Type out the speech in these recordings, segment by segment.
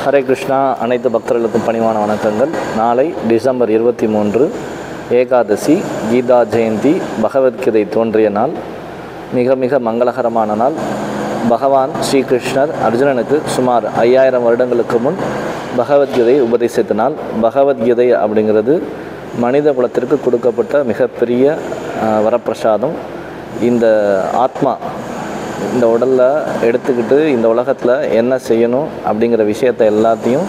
ஹரே கிருஷ்ணா. அனைத்து பக்தர்களுக்கும் பணிவான வணக்கங்கள். நாளை டிசம்பர் 23 ஏகாதசி, கீதா ஜெயந்தி, பகவத்கீதை தோன்றிய நாள், மிக மிக மங்களகரமான நாள். பகவான் ஸ்ரீகிருஷ்ணர் அர்ஜுனனுக்கு சுமார் 5000 வருடங்களுக்கு முன் பகவத்கீதை உபதேசித்த நாள். பகவத்கீதை அப்படிங்கிறது மனித குலத்திற்கு கொடுக்கப்பட்ட மிகப்பெரிய வரப்பிரசாதம். இந்த ஆத்மா இந்த உடலில் எடுத்துக்கிட்டு இந்த உலகத்தில் என்ன செய்யணும் அப்படிங்கிற விஷயத்தை எல்லாத்தையும்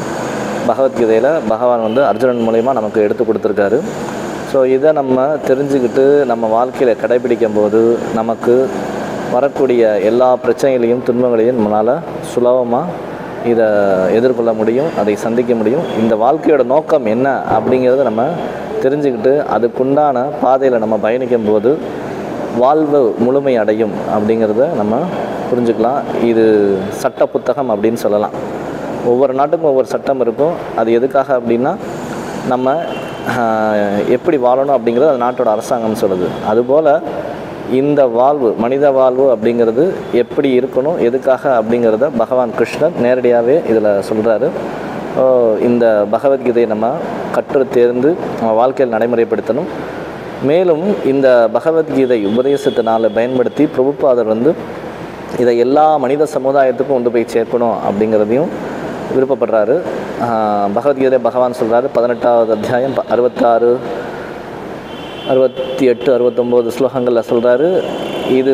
பகவத்கீதையில் பகவான் அர்ஜுனன் மூலயமா நமக்கு எடுத்து கொடுத்துருக்காரு. ஸோ இதை நம்ம தெரிஞ்சுக்கிட்டு நம்ம வாழ்க்கையில் கடைபிடிக்கும் போது நமக்கு வரக்கூடிய எல்லா பிரச்சனைகளையும் துன்பங்களையும் நம்மளால் சுலபமாக இதை எதிர்கொள்ள முடியும், அதை சந்திக்க முடியும். இந்த வாழ்க்கையோட நோக்கம் என்ன அப்படிங்கிறத நம்ம தெரிஞ்சுக்கிட்டு அதுக்குண்டான பாதையில் நம்ம பயணிக்கும் போது வாழ்வு முழுமை அடையும் அப்படிங்கிறத நம்ம புரிஞ்சுக்கலாம். இது சட்ட புத்தகம் அப்படின்னு சொல்லலாம். ஒவ்வொரு நாட்டுக்கும் ஒவ்வொரு சட்டம் இருக்கும். அது எதுக்காக அப்படின்னா நம்ம எப்படி வாழணும் அப்படிங்கிறது அந்த நாட்டோட அரசாங்கம் சொல்லுது. அதுபோல் இந்த வாழ்வு, மனித வாழ்வு அப்படிங்கிறது எப்படி இருக்கணும், எதுக்காக அப்படிங்கிறத பகவான் கிருஷ்ணர் நேரடியாகவே இதில் சொல்கிறாரு. இந்த பகவத்கீதையை நம்ம கற்று தேர்ந்து நம்ம வாழ்க்கையில் நடைமுறைப்படுத்தணும். மேலும் இந்த பகவத்கீதை உபதேசத்தினால் பயன்படுத்தி பிரபுபாதர் இதை எல்லா மனித சமுதாயத்துக்கும் கொண்டு போய் சேர்க்கணும் அப்படிங்கிறதையும் விருப்பப்படுறாரு. பகவத்கீதை பகவான் சொல்கிறாரு, 18வது அத்தியாயம் 66, 68, 69 ஸ்லோகங்களில் சொல்கிறாரு, இது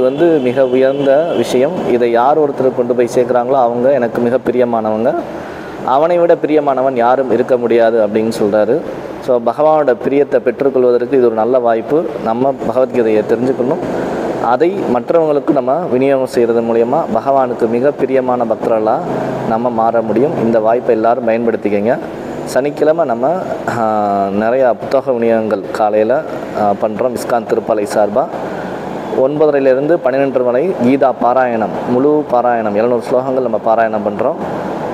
மிக உயர்ந்த விஷயம். இதை யார் ஒருத்தர் கொண்டு போய் சேர்க்குறாங்களோ அவங்க எனக்கு மிக பிரியமானவங்க, அவனை விட பிரியமானவன் யாரும் இருக்க முடியாது அப்படின்னு சொல்கிறாரு. ஸோ பகவானோட பிரியத்தை பெற்றுக்கொள்வதற்கு இது ஒரு நல்ல வாய்ப்பு. நம்ம பகவத்கீதையை தெரிஞ்சுக்கணும், அதை மற்றவங்களுக்கு நம்ம விநியோகம் செய்கிறது மூலயமா பகவானுக்கு மிக பிரியமான பக்தர்களாக நம்ம மாற முடியும். இந்த வாய்ப்பை எல்லோரும் பயன்படுத்திக்கங்க. சனிக்கிழமை நம்ம நிறையா புத்தக விநியோகங்கள் காலையில் பண்ணுறோம். இஸ்கான் திருப்பாலை சார்பாக 9:30லேருந்து 12 வரை கீதா பாராயணம், முழு பாராயணம் 700 ஸ்லோகங்கள் நம்ம பாராயணம் பண்ணுறோம்.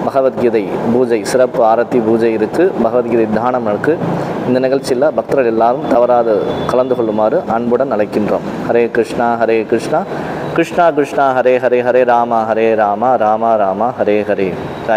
பகவத்கீதை பூஜை, சிறப்பு ஆரத்தி பூஜை இருக்குது, பகவத்கீதை தானம் இருக்குது. இந்த நிகழ்ச்சியில் பக்தர்கள் எல்லாரும் தவறாது கலந்து கொள்ளுமாறு அன்புடன் அழைக்கின்றோம். ஹரே கிருஷ்ணா ஹரே கிருஷ்ணா கிருஷ்ணா கிருஷ்ணா ஹரே ஹரே, ஹரே ராமா ஹரே ராமா ராமா ராமா ஹரே ஹரே.